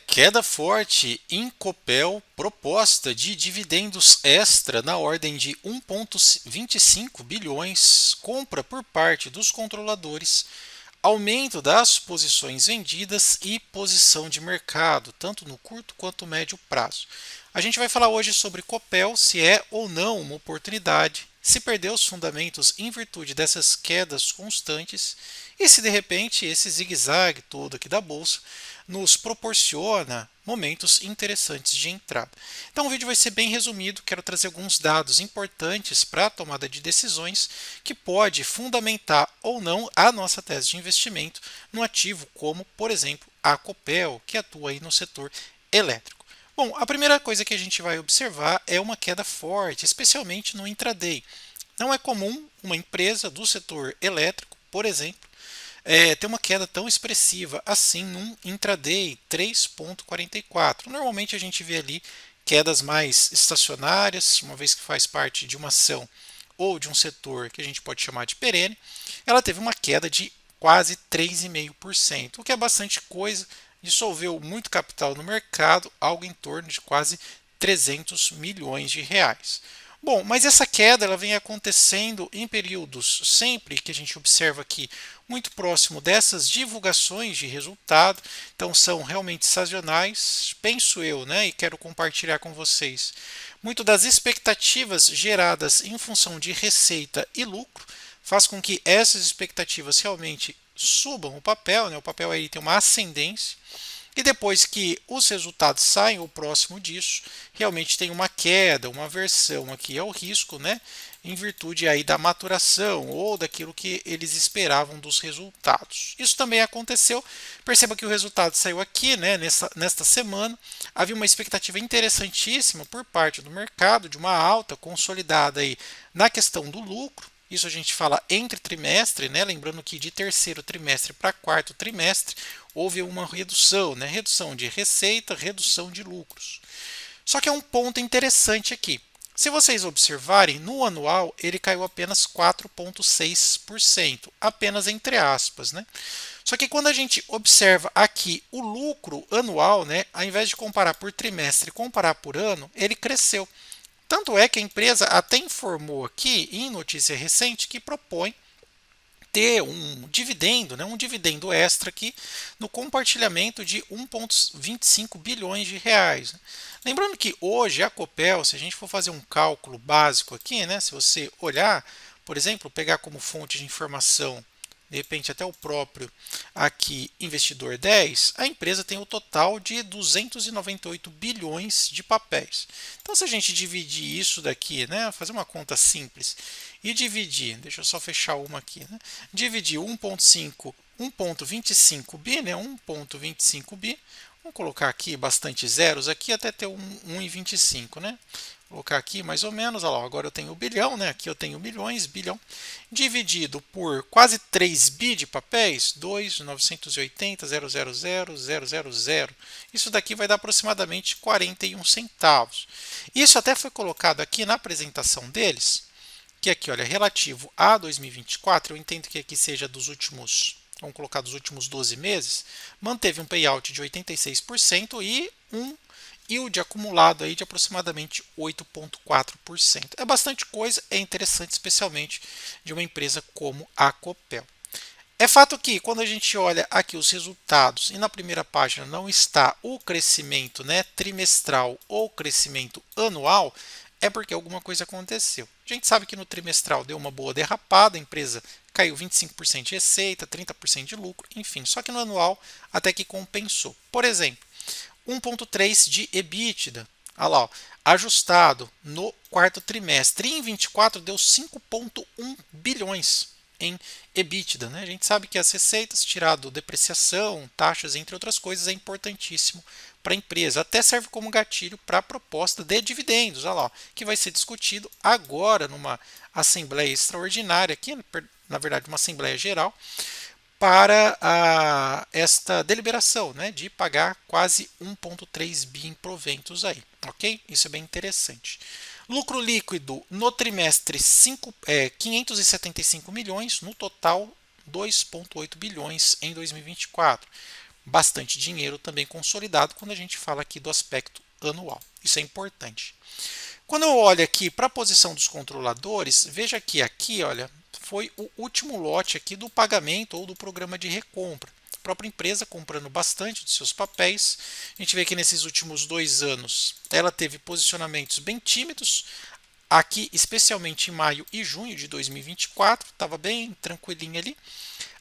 Queda forte em Copel, proposta de dividendos extra na ordem de 1,25 bilhões, compra por parte dos controladores, aumento das posições vendidas e posição de mercado, tanto no curto quanto médio prazo. A gente vai falar hoje sobre Copel, se é ou não uma oportunidade, se perdeu os fundamentos em virtude dessas quedas constantes e se de repente esse zigue-zague todo aqui da bolsa nos proporciona momentos interessantes de entrada. Então o vídeo vai ser bem resumido, quero trazer alguns dados importantes para a tomada de decisões que pode fundamentar ou não a nossa tese de investimento no ativo como, por exemplo, a Copel, que atua aí no setor elétrico. Bom, a primeira coisa que a gente vai observar é uma queda forte, especialmente no intraday. Não é comum uma empresa do setor elétrico, por exemplo, ter uma queda tão expressiva assim num intraday 3,44. Normalmente a gente vê ali quedas mais estacionárias, uma vez que faz parte de uma ação ou de um setor que a gente pode chamar de perene, ela teve uma queda de quase 3,5%, o que é bastante coisa, dissolveu muito capital no mercado, algo em torno de quase 300 milhões de reais. Bom, mas essa queda ela vem acontecendo em períodos sempre que a gente observa aqui muito próximo dessas divulgações de resultado, então são realmente sazonais, penso eu, né, e quero compartilhar com vocês muito das expectativas geradas em função de receita e lucro, faz com que essas expectativas realmente subam o papel, né, o papel aí tem uma ascendência, e depois que os resultados saem ou próximo disso, realmente tem uma queda, uma aversão aqui ao risco, né? Em virtude aí da maturação ou daquilo que eles esperavam dos resultados. Isso também aconteceu. Perceba que o resultado saiu aqui, né? Nesta semana. Havia uma expectativa interessantíssima por parte do mercado de uma alta consolidada aí na questão do lucro. Isso a gente fala entre trimestre, né? Lembrando que de terceiro trimestre para quarto trimestre houve uma redução, né? Redução de receita, redução de lucros. Só que é um ponto interessante aqui. Se vocês observarem, no anual ele caiu apenas 4,6%, apenas entre aspas, né? Só que quando a gente observa aqui o lucro anual, né, ao invés de comparar por trimestre e comparar por ano, ele cresceu. Tanto é que a empresa até informou aqui, em notícia recente, que propõe ter um dividendo, né, um dividendo extra aqui no compartilhamento de 1,25 bilhões de reais. Lembrando que hoje a Copel, se a gente for fazer um cálculo básico aqui, né, se você olhar, por exemplo, pegar como fonte de informação de repente até o próprio aqui investidor 10, a empresa tem o total de 298 bilhões de papéis. Então, se a gente dividir isso daqui, né, fazer uma conta simples e dividir, deixa eu só fechar uma aqui, né, dividir 1,25 bi, né, 1,25 bi, vamos colocar aqui bastante zeros aqui até ter 1,25, né? Vou colocar aqui mais ou menos, olha lá, agora eu tenho o bilhão, né? Aqui eu tenho milhões, bilhão, dividido por quase 3 bi de papéis, 2.980.000.000. Isso daqui vai dar aproximadamente 41 centavos. Isso até foi colocado aqui na apresentação deles, que aqui, olha, relativo a 2024, eu entendo que aqui seja dos últimos, vamos colocar dos últimos 12 meses, manteve um payout de 86% e um yield acumulado aí de aproximadamente 8,4%. É bastante coisa, é interessante especialmente de uma empresa como a Copel. É fato que quando a gente olha aqui os resultados e na primeira página não está o crescimento, né, trimestral ou crescimento anual, é porque alguma coisa aconteceu. A gente sabe que no trimestral deu uma boa derrapada, a empresa caiu 25% de receita, 30% de lucro, enfim, só que no anual até que compensou. Por exemplo, 1,3 de EBITDA. Olha lá, ó, ajustado no quarto trimestre. E em 24 deu 5,1 bilhões em EBITDA. Né? A gente sabe que as receitas, tirado depreciação, taxas, entre outras coisas, é importantíssimo para a empresa. Até serve como gatilho para a proposta de dividendos, olha lá, que vai ser discutido agora numa assembleia extraordinária, aqui, na verdade, uma assembleia geral, para esta deliberação, né, de pagar quase 1,3 bi em proventos aí, ok? Isso é bem interessante. Lucro líquido no trimestre 575 milhões, no total 2,8 bilhões em 2024. bastante dinheiro também consolidado quando a gente fala aqui do aspecto anual. Isso é importante. Quando eu olho aqui para a posição dos controladores, veja que aqui, olha, foi o último lote aqui do pagamento ou do programa de recompra. A própria empresa comprando bastante de seus papéis. A gente vê que nesses últimos 2 anos ela teve posicionamentos bem tímidos. Aqui, especialmente em maio e junho de 2024, estava bem tranquilinho ali.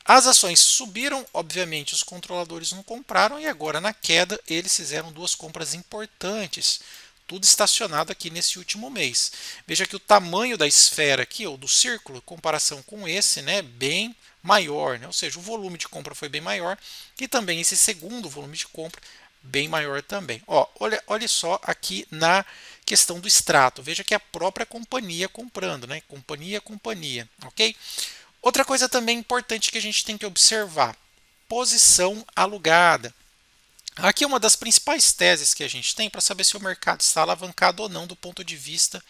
As ações subiram, obviamente os controladores não compraram e agora na queda eles fizeram 2 compras importantes, tudo estacionado aqui nesse último mês. Veja que o tamanho da esfera aqui, ou do círculo, em comparação com esse, né, bem maior, né? Ou seja, o volume de compra foi bem maior e também esse segundo volume de compra bem maior também. Ó, olha só aqui na questão do extrato, veja que é a própria companhia comprando, né? Companhia, ok? Outra coisa também importante que a gente tem que observar: posição alugada. Aqui é uma das principais teses que a gente tem para saber se o mercado está alavancado ou não do ponto de vista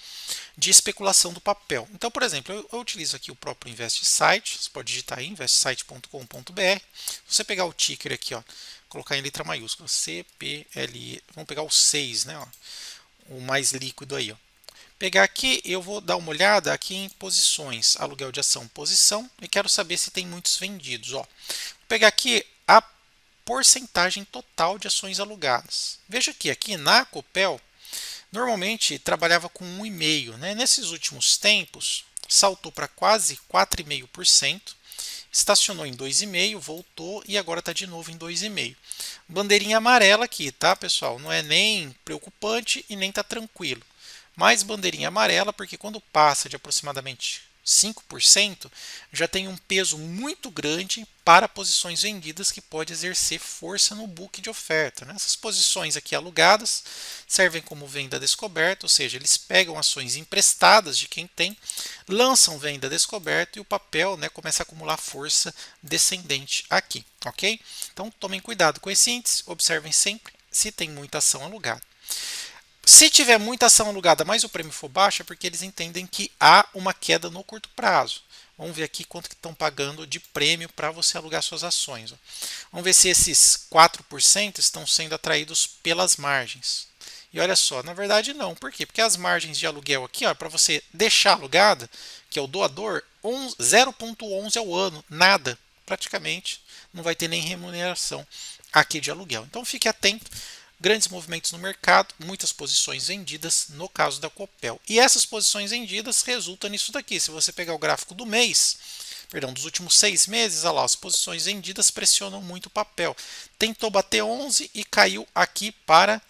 de especulação do papel. Então, por exemplo, eu utilizo aqui o próprio InvestSite, você pode digitar aí investsite.com.br. Se você pegar o ticker aqui, ó, colocar em letra maiúscula, CPLE, vamos pegar o 6, né, ó, o mais líquido aí, ó. Pegar aqui, eu vou dar uma olhada aqui em posições, aluguel de ação, posição, e quero saber se tem muitos vendidos. Ó. Vou pegar aqui a porcentagem total de ações alugadas. Veja que aqui na Copel, normalmente trabalhava com 1,5%, né? Nesses últimos tempos, saltou para quase 4,5%, estacionou em 2,5%, voltou e agora está de novo em 2,5%. Bandeirinha amarela aqui, tá, pessoal? Não é nem preocupante e nem está tranquilo. Mais bandeirinha amarela, porque quando passa de aproximadamente 5%, já tem um peso muito grande para posições vendidas que pode exercer força no book de oferta, né? Essas posições aqui alugadas servem como venda descoberta, ou seja, eles pegam ações emprestadas de quem tem, lançam venda descoberta e o papel, né, começa a acumular força descendente aqui, ok? Então tomem cuidado com esse índice, observem sempre se tem muita ação alugada. Se tiver muita ação alugada, mas o prêmio for baixo, é porque eles entendem que há uma queda no curto prazo. Vamos ver aqui quanto que estão pagando de prêmio para você alugar suas ações. Ó. Vamos ver se esses 4% estão sendo atraídos pelas margens. E olha só, na verdade não. Por quê? Porque as margens de aluguel aqui, para você deixar alugada, que é o doador, 0,11 ao ano, nada, praticamente. Não vai ter nem remuneração aqui de aluguel. Então fique atento. Grandes movimentos no mercado, muitas posições vendidas no caso da Copel. E essas posições vendidas resultam nisso daqui. Se você pegar o gráfico do mês, perdão, dos últimos 6 meses, olha lá, as posições vendidas pressionam muito o papel. Tentou bater 11 e caiu aqui para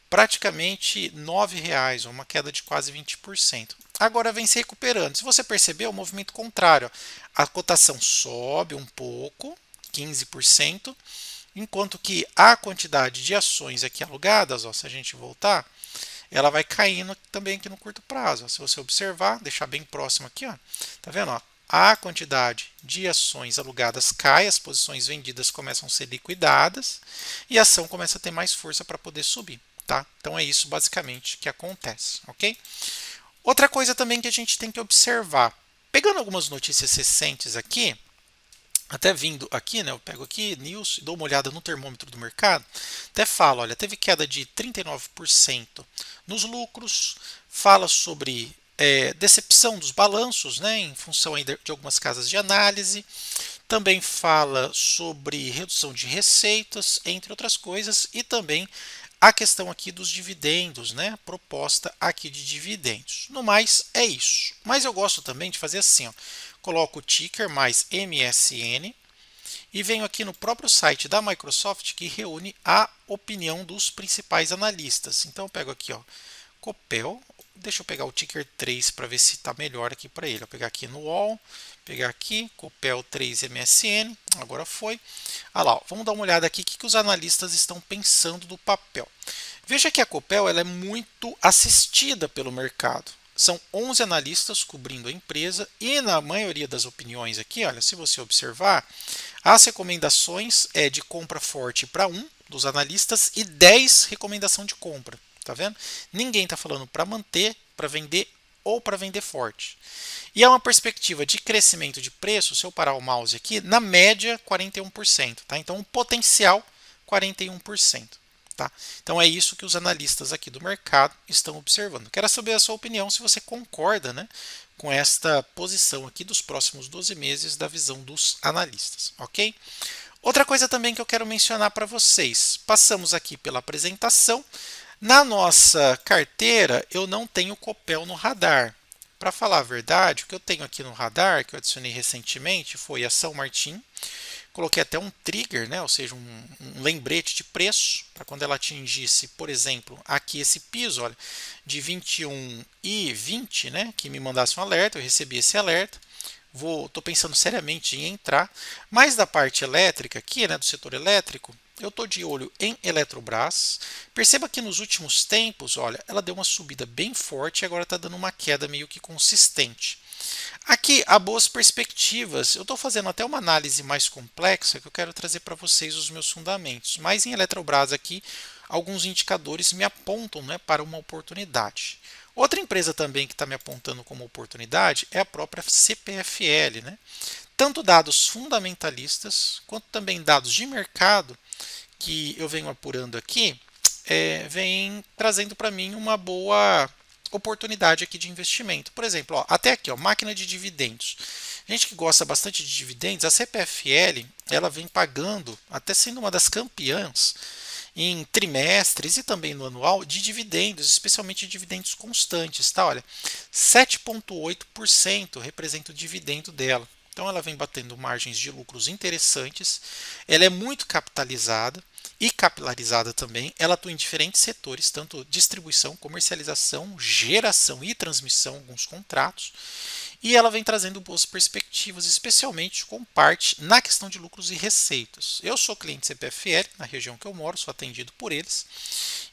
praticamente R$ 9,00, uma queda de quase 20%. Agora vem se recuperando. Se você perceber, o movimento contrário. A cotação sobe um pouco, 15%. Enquanto que a quantidade de ações aqui alugadas, ó, se a gente voltar, ela vai caindo também aqui no curto prazo. Ó. Se você observar, deixar bem próximo aqui, ó, tá vendo? Ó, a quantidade de ações alugadas cai, as posições vendidas começam a ser liquidadas e a ação começa a ter mais força para poder subir. Tá? Então é isso basicamente que acontece. Ok? Outra coisa também que a gente tem que observar, pegando algumas notícias recentes aqui, até vindo aqui, né, eu pego aqui news e dou uma olhada no termômetro do mercado, até fala, olha, teve queda de 39% nos lucros, fala sobre decepção dos balanços, né, em função aí de algumas casas de análise, também fala sobre redução de receitas, entre outras coisas, e também a questão aqui dos dividendos, né, proposta aqui de dividendos. No mais, é isso. Mas eu gosto também de fazer assim, ó, coloco o ticker mais MSN e venho aqui no próprio site da Microsoft que reúne a opinião dos principais analistas. Então eu pego aqui, ó, Copel, deixa eu pegar o ticker 3 para ver se está melhor aqui para ele. Vou pegar aqui no UOL, pegar aqui, Copel 3 MSN, agora foi. Ah lá, ó, vamos dar uma olhada aqui o que os analistas estão pensando do papel. Veja que a Copel ela é muito assistida pelo mercado. São 11 analistas cobrindo a empresa e na maioria das opiniões aqui, olha, se você observar, as recomendações é de compra forte para 1 dos analistas e 10 recomendação de compra, tá vendo? Ninguém está falando para manter, para vender ou para vender forte. E é uma perspectiva de crescimento de preço, se eu parar o mouse aqui, na média 41%, tá? Então o potencial 41%. Tá? Então é isso que os analistas aqui do mercado estão observando. Quero saber a sua opinião, se você concorda, né, com esta posição aqui dos próximos 12 meses da visão dos analistas, ok? Outra coisa também que eu quero mencionar para vocês, passamos aqui pela apresentação. Na nossa carteira eu não tenho Copel no radar. Para falar a verdade, o que eu tenho aqui no radar, que eu adicionei recentemente, foi a São Martin. Coloquei até um trigger, né, ou seja, um lembrete de preço, para quando ela atingisse, por exemplo, aqui esse piso, olha, de 21,20, né, que me mandasse um alerta, eu recebi esse alerta. Estou pensando seriamente em entrar, mas da parte elétrica aqui, né, do setor elétrico, eu estou de olho em Eletrobras. Perceba que nos últimos tempos, olha, ela deu uma subida bem forte e agora está dando uma queda meio que consistente. Aqui há boas perspectivas. Eu estou fazendo até uma análise mais complexa que eu quero trazer para vocês os meus fundamentos. Mas em Eletrobras aqui, alguns indicadores me apontam, né, para uma oportunidade. Outra empresa também que está me apontando como oportunidade é a própria CPFL, né? Tanto dados fundamentalistas quanto também dados de mercado que eu venho apurando aqui, vem trazendo para mim uma boa oportunidade aqui de investimento. Por exemplo, ó, até aqui, ó, máquina de dividendos. Gente que gosta bastante de dividendos, a CPFL ela vem pagando, até sendo uma das campeãs em trimestres e também no anual de dividendos, especialmente dividendos constantes, tá? Olha, 7,8% representa o dividendo dela. Então ela vem batendo margens de lucros interessantes, ela é muito capitalizada e capilarizada também, ela atua em diferentes setores, tanto distribuição, comercialização, geração e transmissão, alguns contratos, e ela vem trazendo boas perspectivas, especialmente com parte na questão de lucros e receitas. Eu sou cliente CPFL, na região que eu moro, sou atendido por eles,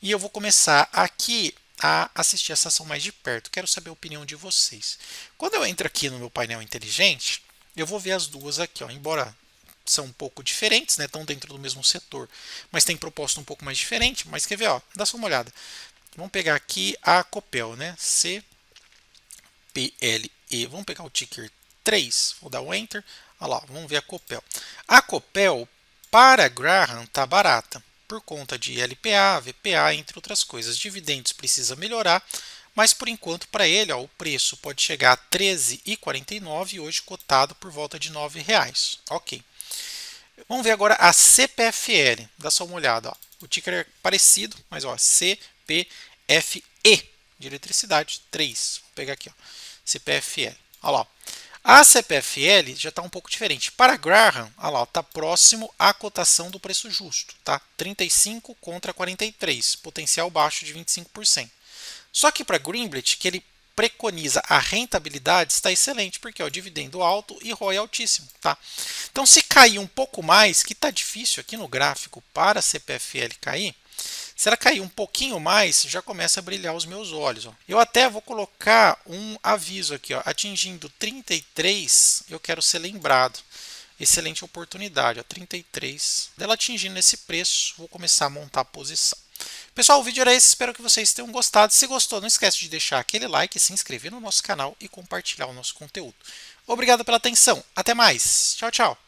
e eu vou começar aqui a assistir essa ação mais de perto. Quero saber a opinião de vocês. Quando eu entro aqui no meu painel inteligente, eu vou ver as duas aqui, ó, embora são um pouco diferentes, né, estão dentro do mesmo setor, mas tem proposta um pouco mais diferente. Mas quer ver, ó, dá só uma olhada. Vamos pegar aqui a Copel, né, CPLE. Vamos pegar o ticker 3, vou dar o Enter. Olha lá, vamos ver a Copel. A Copel, para Graham, está barata, por conta de LPA, VPA, entre outras coisas. Dividendos precisa melhorar, mas por enquanto para ele, ó, o preço pode chegar a R$ 13,49 e hoje cotado por volta de R$ 9,00. Ok. Vamos ver agora a CPFL. Dá só uma olhada. Ó. O ticker é parecido, mas ó, CPFE de eletricidade 3. Vou pegar aqui, ó, CPFL. Olha lá. A CPFL já está um pouco diferente. Para Graham, está próximo à cotação do preço justo, tá? 35 contra 43, potencial baixo de 25%. Só que para Greenblatt, que ele preconiza a rentabilidade, está excelente, porque é o dividendo alto e ROI altíssimo, tá? Então, se cair um pouco mais, que está difícil aqui no gráfico para a CPFL cair, se ela cair um pouquinho mais, já começa a brilhar os meus olhos. Ó. Eu até vou colocar um aviso aqui, ó, atingindo 33, eu quero ser lembrado. Excelente oportunidade, ó, 33. Dela atingindo esse preço, vou começar a montar a posição. Pessoal, o vídeo era esse, espero que vocês tenham gostado. Se gostou, não esquece de deixar aquele like, se inscrever no nosso canal e compartilhar o nosso conteúdo. Obrigado pela atenção, até mais, tchau, tchau.